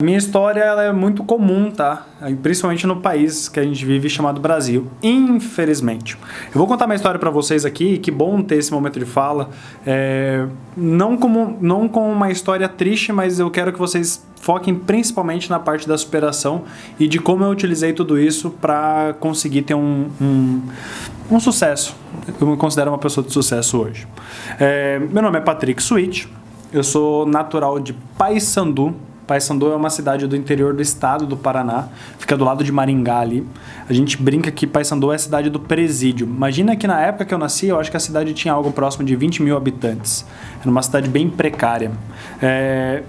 Minha história ela é muito comum, tá? Principalmente no país que a gente vive chamado Brasil, infelizmente. Eu vou contar minha história pra vocês aqui, que bom ter esse momento de fala. Não como uma história triste, mas eu quero que vocês foquem principalmente na parte da superação e de como eu utilizei tudo isso pra conseguir ter um sucesso. Eu me considero uma pessoa de sucesso hoje. Meu nome é Patrick Switch, eu sou natural de Paysandu. Paysandu é uma cidade do interior do estado do Paraná, fica do lado de Maringá ali. A gente brinca que Paysandu é a cidade do presídio. Imagina que na época que eu nasci, eu acho que a cidade tinha algo próximo de 20 mil habitantes. Era uma cidade bem precária.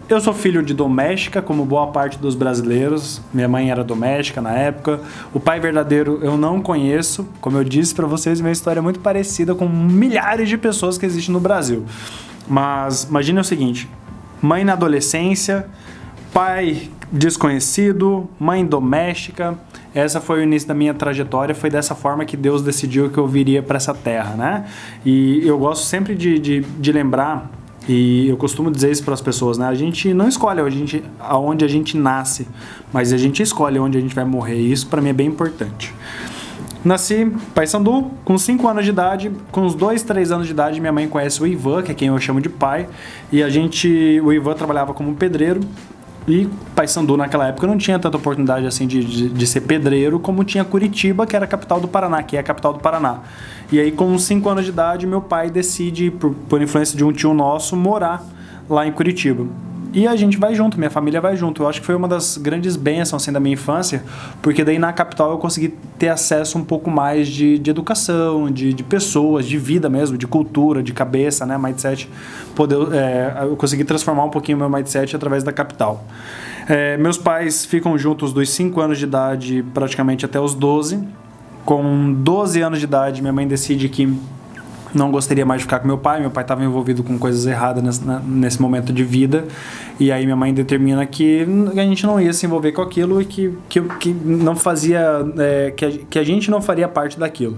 Eu sou filho de doméstica, como boa parte dos brasileiros. Minha mãe era doméstica na época. O pai verdadeiro eu não conheço. Como eu disse para vocês, minha história é muito parecida com milhares de pessoas que existem no Brasil. Mas imagine o seguinte, mãe na adolescência, pai desconhecido, mãe doméstica. Essa foi o início da minha trajetória. Foi dessa forma que Deus decidiu que eu viria para essa terra, né? E eu gosto sempre de lembrar, e eu costumo dizer isso para as pessoas, né? A gente não escolhe aonde a gente nasce, mas a gente escolhe onde a gente vai morrer. E isso para mim é bem importante. Nasci em Paysandu, com 5 anos de idade. Com uns 2, 3 anos de idade, minha mãe conhece o Ivan, que é quem eu chamo de pai. E o Ivan trabalhava como pedreiro. E Paysandu naquela época não tinha tanta oportunidade assim de ser pedreiro como tinha Curitiba, que era a capital do Paraná, que é a capital do Paraná. E aí com 5 anos de idade meu pai decide, por influência de um tio nosso, morar lá em Curitiba. E a gente vai junto, minha família vai junto. Eu acho que foi uma das grandes bênçãos assim, da minha infância, porque daí na capital eu consegui ter acesso um pouco mais de educação, de pessoas, de vida mesmo, de cultura, de cabeça, né, mindset. Eu consegui transformar um pouquinho o meu mindset através da capital. Meus pais ficam juntos dos 5 anos de idade praticamente até os 12. Com 12 anos de idade, minha mãe decide que não gostaria mais de ficar com meu pai estava envolvido com coisas erradas nesse momento de vida, e aí minha mãe determina que a gente não ia se envolver com aquilo e que não fazia, que a gente não faria parte daquilo.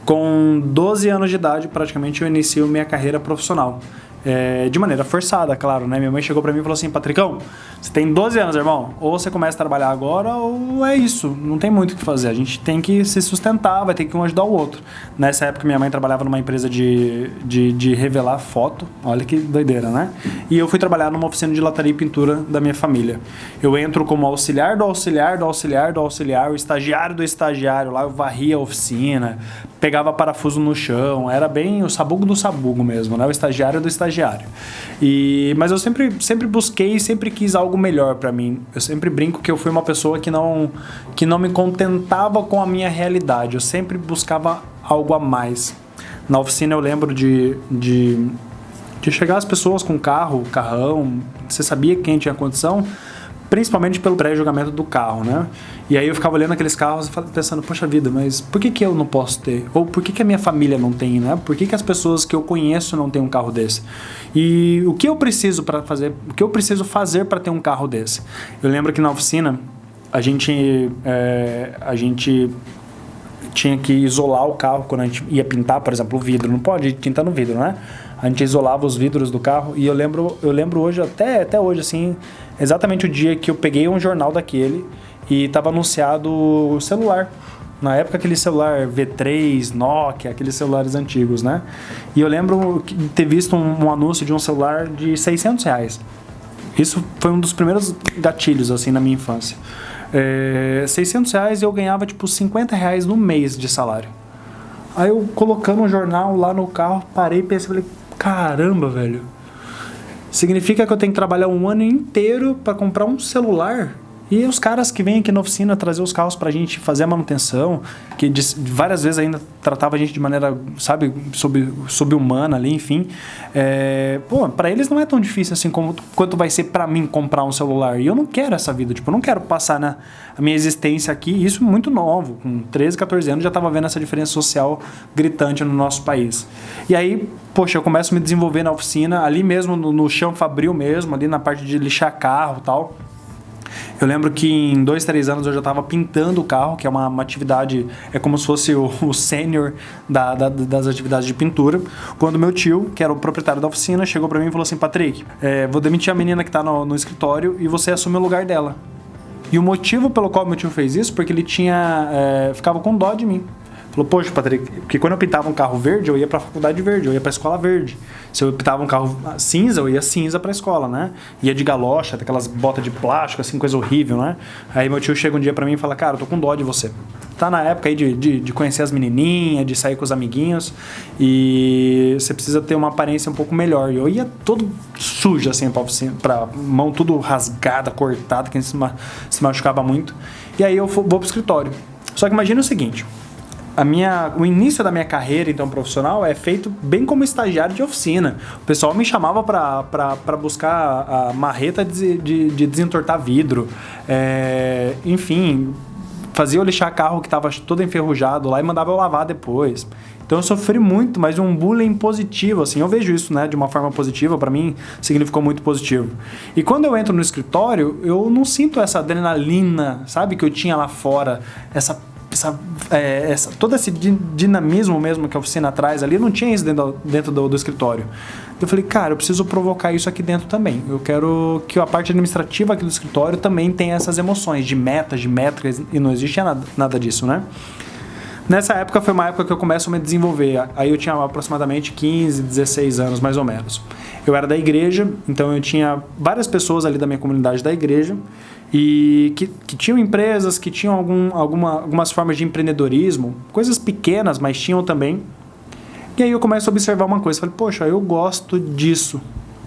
Com 12 anos de idade, praticamente, eu inicio minha carreira profissional. De maneira forçada, claro, né? Minha mãe chegou pra mim e falou assim: Patricão, você tem 12 anos, irmão, ou você começa a trabalhar agora ou é isso, não tem muito o que fazer, a gente tem que se sustentar, vai ter que um ajudar o outro. Nessa época minha mãe trabalhava numa empresa de revelar foto, olha que doideira, né? E eu fui trabalhar numa oficina de lataria e pintura da minha família. Eu entro como auxiliar do auxiliar do auxiliar do auxiliar, o estagiário do estagiário, lá eu varria a oficina, pegava parafuso no chão, era bem o sabugo do sabugo mesmo, né? O estagiário do estagiário. Mas eu sempre busquei, sempre quis algo melhor pra mim. Eu sempre brinco que eu fui uma pessoa que não me contentava com a minha realidade. Eu sempre buscava algo a mais. Na oficina eu lembro de chegar as pessoas com carrão, você sabia quem tinha condição, principalmente pelo pré-julgamento do carro, né? E aí eu ficava olhando aqueles carros e pensando, poxa vida, mas por que eu não posso ter? Ou por que a minha família não tem, né? Por que as pessoas que eu conheço não têm um carro desse? E o que eu preciso fazer para ter um carro desse? Eu lembro que na oficina a gente tinha que isolar o carro quando a gente ia pintar, por exemplo, o vidro. Não pode tintar no vidro, né? A gente isolava os vidros do carro e eu lembro hoje, até hoje, assim, exatamente o dia que eu peguei um jornal daquele e estava anunciado o celular. Na época, aquele celular V3, Nokia, aqueles celulares antigos, né? E eu lembro de ter visto um anúncio de um celular de R$600. Isso foi um dos primeiros gatilhos, assim, na minha infância. R$600 eu ganhava, tipo, R$50 no mês de salário. Aí eu colocando um jornal lá no carro, parei e pensei, falei, caramba, velho. Significa que eu tenho que trabalhar um ano inteiro para comprar um celular? E os caras que vêm aqui na oficina trazer os carros pra gente fazer a manutenção, que várias vezes ainda tratava a gente de maneira, sabe, sub-humana ali, enfim. Pra eles não é tão difícil assim quanto vai ser pra mim comprar um celular. E eu não quero essa vida, tipo, eu não quero passar a minha existência aqui, isso muito novo, com 13, 14 anos já tava vendo essa diferença social gritante no nosso país. E aí, poxa, eu começo a me desenvolver na oficina, ali mesmo no chão fabril mesmo, ali na parte de lixar carro e tal. Eu lembro que em 2, 3 anos eu já estava pintando o carro, que é uma atividade, é como se fosse o sênior das atividades de pintura. Quando meu tio, que era o proprietário da oficina, chegou para mim e falou assim: Patrick, vou demitir a menina que está no escritório e você assume o lugar dela. E o motivo pelo qual meu tio fez isso, porque ele ficava com dó de mim. Falou: poxa, Patrick, porque quando eu pintava um carro verde, eu ia pra faculdade verde, eu ia pra escola verde. Se eu pintava um carro cinza, eu ia cinza pra escola, né? Ia de galocha, aquelas botas de plástico, assim, coisa horrível, né? Aí meu tio chega um dia pra mim e fala: cara, eu tô com dó de você. Tá na época aí de conhecer as menininhas, de sair com os amiguinhos, e você precisa ter uma aparência um pouco melhor. E eu ia todo sujo, assim, pra mão tudo rasgada, cortada, que a gente se machucava muito. E aí eu vou pro escritório. Só que imagina o seguinte: o início da minha carreira, então, profissional, é feito bem como estagiário de oficina. O pessoal me chamava para buscar a marreta de desentortar vidro. Enfim, fazia eu lixar carro que estava todo enferrujado lá e mandava eu lavar depois. Então eu sofri muito, mas um bullying positivo, assim. Eu vejo isso, né, de uma forma positiva. Para mim significou muito positivo. E quando eu entro no escritório, eu não sinto essa adrenalina, sabe, que eu tinha lá fora, todo esse dinamismo mesmo que a oficina traz ali. Eu não tinha isso dentro do escritório. Eu falei: cara, eu preciso provocar isso aqui dentro também. Eu quero que a parte administrativa aqui do escritório também tenha essas emoções de metas, de métricas, e não existia nada disso, né? Nessa época foi uma época que eu começo a me desenvolver. Aí eu tinha aproximadamente 15, 16 anos, mais ou menos. Eu era da igreja, então eu tinha várias pessoas ali da minha comunidade da igreja e que tinham empresas, que tinham algumas formas de empreendedorismo, coisas pequenas, mas tinham também. E aí eu começo a observar uma coisa. Falei: poxa, eu gosto disso.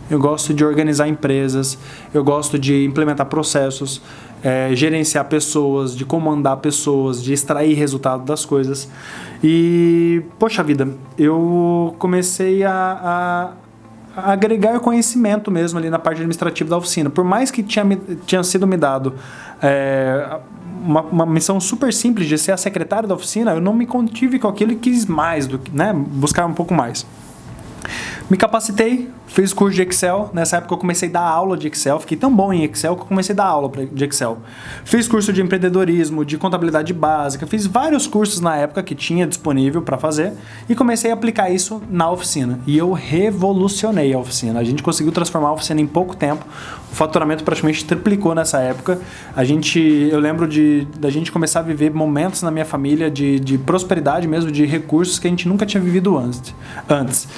Eu gosto de organizar empresas, eu gosto de implementar processos, gerenciar pessoas, de comandar pessoas, de extrair resultado das coisas. E, poxa vida, eu comecei a agregar conhecimento mesmo ali na parte administrativa da oficina. Por mais que tinha sido me dado uma missão super simples de ser a secretária da oficina, eu não me contive com aquilo e quis mais, buscar um pouco mais. Me capacitei, fiz curso de Excel. Nessa época eu comecei a dar aula de Excel. Fiquei tão bom em Excel que eu comecei a dar aula de Excel. Fiz curso de empreendedorismo, de contabilidade básica. Fiz vários cursos na época que tinha disponível para fazer. E comecei a aplicar isso na oficina. E eu revolucionei a oficina. A gente conseguiu transformar a oficina em pouco tempo. O faturamento praticamente triplicou nessa época. Eu lembro da gente começar a viver momentos na minha família de prosperidade mesmo, de recursos que a gente nunca tinha vivido antes.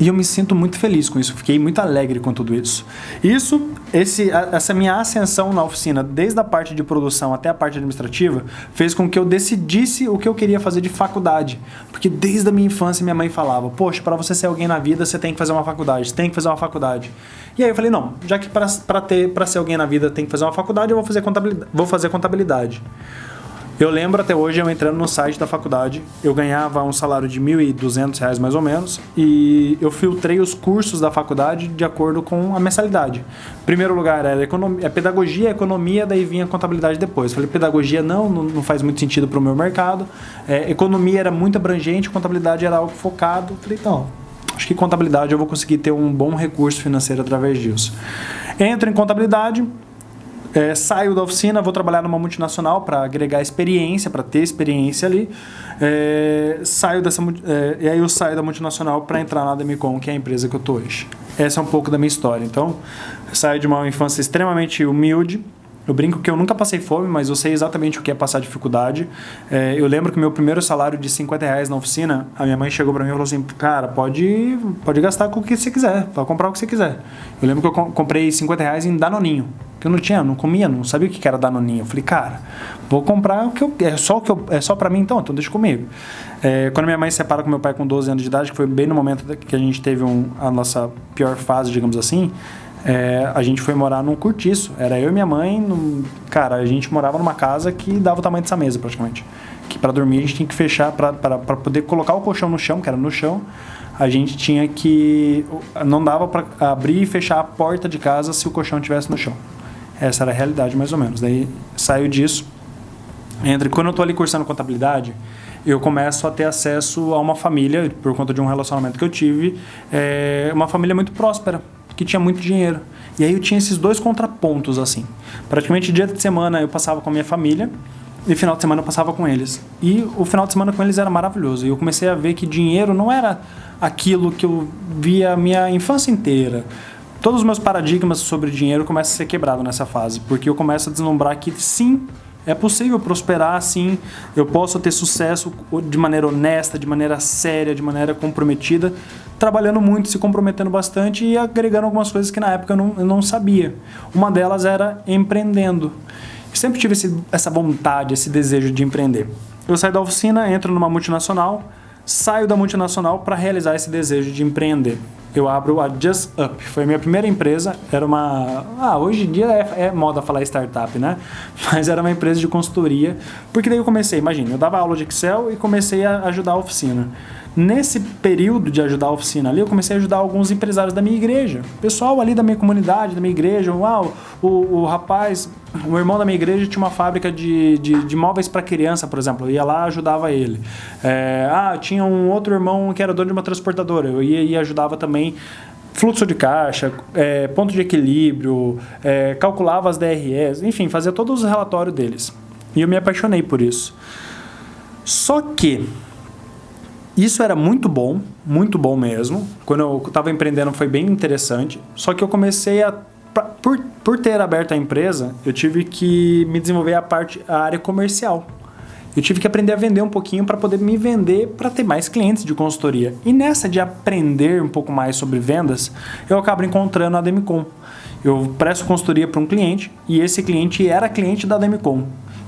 E eu me sinto muito feliz com isso, fiquei muito alegre com tudo isso. Essa minha ascensão na oficina, desde a parte de produção até a parte administrativa, fez com que eu decidisse o que eu queria fazer de faculdade. Porque desde a minha infância minha mãe falava: poxa, para você ser alguém na vida, você tem que fazer uma faculdade, E aí eu falei: não, já que para ser alguém na vida tem que fazer uma faculdade, eu vou fazer contabilidade. Eu lembro até hoje, eu entrando no site da faculdade, eu ganhava um salário de R$ 1.200 mais ou menos, e eu filtrei os cursos da faculdade de acordo com a mensalidade. Primeiro lugar era pedagogia, economia, daí vinha contabilidade depois. Falei: pedagogia não faz muito sentido para o meu mercado, economia era muito abrangente, contabilidade era algo focado. Falei: então, acho que contabilidade eu vou conseguir ter um bom recurso financeiro através disso. Entro em contabilidade. Saio da oficina, vou trabalhar numa multinacional para agregar experiência, para ter experiência ali. E aí eu saio da multinacional para entrar na Demicon, que é a empresa que eu estou hoje. Essa é um pouco da minha história. Então, eu saio de uma infância extremamente humilde. Eu brinco que eu nunca passei fome, mas eu sei exatamente o que é passar dificuldade. Eu lembro que meu primeiro salário de R$50 na oficina, a minha mãe chegou para mim e falou assim: cara, pode gastar com o que você quiser, pode comprar o que você quiser. Eu lembro que eu comprei R$50 em Danoninho, que eu não comia, não sabia o que era Danoninho. Eu falei: cara, vou comprar o que eu é só para mim, então deixa comigo. Quando minha mãe se separa com meu pai com 12 anos de idade, que foi bem no momento que a gente teve a nossa pior fase, digamos assim, a gente foi morar num cortiço. Era eu e minha mãe. Cara, a gente morava numa casa que dava o tamanho dessa mesa praticamente. Que para dormir a gente tinha que fechar, para poder colocar o colchão no chão, que era no chão, a gente tinha que... Não dava para abrir e fechar a porta de casa se o colchão estivesse no chão. Essa era a realidade, mais ou menos. Daí saio disso. Quando eu estou ali cursando contabilidade, eu começo a ter acesso a uma família, por conta de um relacionamento que eu tive, uma família muito próspera. que tinha muito dinheiro. E aí eu tinha esses dois contrapontos, assim. Praticamente dia de semana eu passava com a minha família e final de semana eu passava com eles. E o final de semana com eles era maravilhoso. E eu comecei a ver que dinheiro não era aquilo que eu via a minha infância inteira. Todos os meus paradigmas sobre dinheiro começam a ser quebrados nessa fase, porque eu começo a deslumbrar que sim, é possível prosperar, sim, eu posso ter sucesso de maneira honesta, de maneira séria, de maneira comprometida, trabalhando muito, se comprometendo bastante e agregando algumas coisas que na época eu não sabia. Uma delas era empreendendo. Eu sempre tive essa vontade, esse desejo de empreender. Eu saio da oficina, entro numa multinacional, saio da multinacional para realizar esse desejo de empreender. Eu abro a Just Up, foi a minha primeira empresa, era uma... hoje em dia é moda falar startup, né? Mas era uma empresa de consultoria, porque daí eu comecei, imagina, eu dava aula de Excel e comecei a ajudar a oficina. Nesse período de ajudar a oficina ali, eu comecei a ajudar alguns empresários da minha igreja. Pessoal ali da minha comunidade, da minha igreja, o rapaz, o irmão da minha igreja tinha uma fábrica de móveis para criança, por exemplo. Eu ia lá, ajudava ele. Tinha um outro irmão que era dono de uma transportadora. Eu ia e ajudava também fluxo de caixa, ponto de equilíbrio, calculava as DREs, enfim, fazia todos os relatórios deles. E eu me apaixonei por isso. Só que isso era muito bom mesmo. Quando eu estava empreendendo foi bem interessante. Só que eu comecei por ter aberto a empresa, eu tive que me desenvolver a área comercial. Eu tive que aprender a vender um pouquinho para poder me vender, para ter mais clientes de consultoria. E nessa de aprender um pouco mais sobre vendas, eu acabo encontrando a Demicon. Eu presto consultoria para um cliente e esse cliente era cliente da Demicon.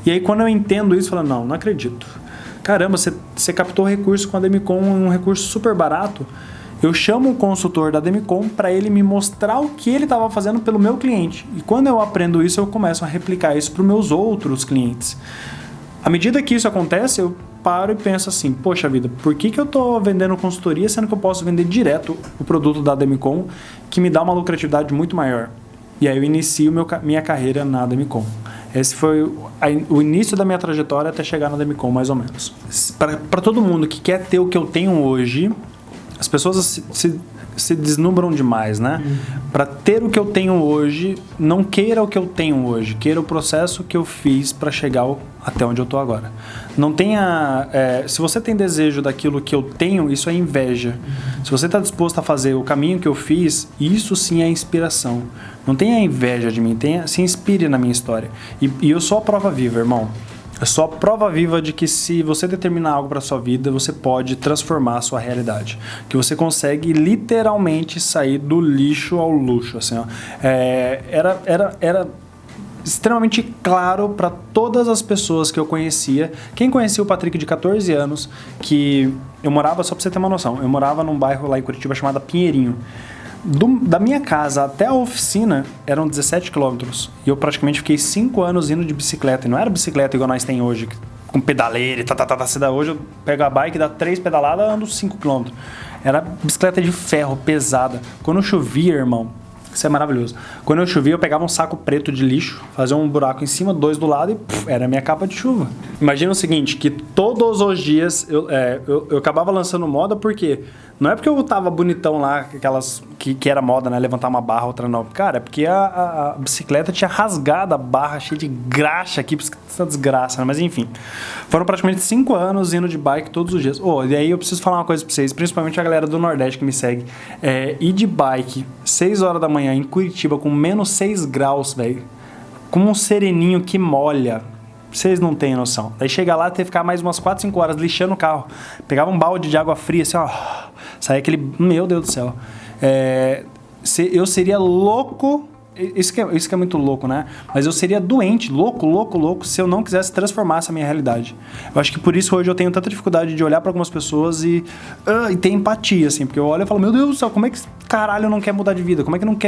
E aí quando eu entendo isso, eu falo, não acredito. Caramba, você captou recurso com a Demicon, um recurso super barato. Eu chamo o consultor da Demicon para ele me mostrar o que ele estava fazendo pelo meu cliente. E quando eu aprendo isso, eu começo a replicar isso para os meus outros clientes. À medida que isso acontece, eu paro e penso assim, poxa vida, por que eu estou vendendo consultoria sendo que eu posso vender direto o produto da Demicon, que me dá uma lucratividade muito maior? E aí eu inicio minha carreira na Demicon. Esse foi o início da minha trajetória até chegar na Demicon, mais ou menos. Para todo mundo que quer ter o que eu tenho hoje, as pessoas se deslumbram demais, né? Para ter o que eu tenho hoje, não queira o que eu tenho hoje, queira o processo que eu fiz para chegar até onde eu tô agora. Não tenha... se você tem desejo daquilo que eu tenho, isso é inveja. Se você está disposto a fazer o caminho que eu fiz, isso sim é inspiração. Não tenha inveja de mim, se inspire na minha história. E eu sou a prova viva, irmão. Eu sou a prova viva de que se você determinar algo para sua vida, você pode transformar a sua realidade. Que você consegue literalmente sair do lixo ao luxo. Assim, ó. Era extremamente claro para todas as pessoas que eu conhecia. Quem conhecia o Patrick de 14 anos, que eu morava, só para você ter uma noção, eu morava num bairro lá em Curitiba chamado Pinheirinho. Da minha casa até a oficina eram 17 quilômetros. E eu praticamente fiquei 5 anos indo de bicicleta. E não era bicicleta igual nós tem hoje, com pedaleira e hoje eu pego a bike, dá 3 pedaladas, ando 5 quilômetros. Era bicicleta de ferro, pesada. Quando chovia, irmão, isso é maravilhoso. Quando eu chovia, eu pegava um saco preto de lixo, fazia um buraco em cima, 2 do lado e era a minha capa de chuva. Imagina o seguinte, que todos os dias eu acabava lançando moda porque... Não é porque eu tava bonitão lá, aquelas que era moda, né? Levantar uma barra, outra não. Cara, é porque a bicicleta tinha rasgado a barra, cheia de graxa aqui, essa desgraça, né? Mas enfim. Foram praticamente 5 anos indo de bike todos os dias. E aí eu preciso falar uma coisa pra vocês, principalmente a galera do Nordeste que me segue. Ir de bike 6 horas da manhã em Curitiba com menos 6 graus, velho. Com um sereninho que molha. Vocês não têm noção. Daí chega lá, tem que ficar mais umas 4, 5 horas lixando o carro. Pegava um balde de água fria, assim, ó. Saía aquele... Meu Deus do céu. Eu seria louco... Isso que é muito louco, né? Mas eu seria doente, louco, se eu não quisesse transformar essa minha realidade. Eu acho que por isso hoje eu tenho tanta dificuldade de olhar para algumas pessoas e ter empatia, assim. Porque eu olho e falo, meu Deus do céu, como é que esse caralho não quer mudar de vida? Como é que não quer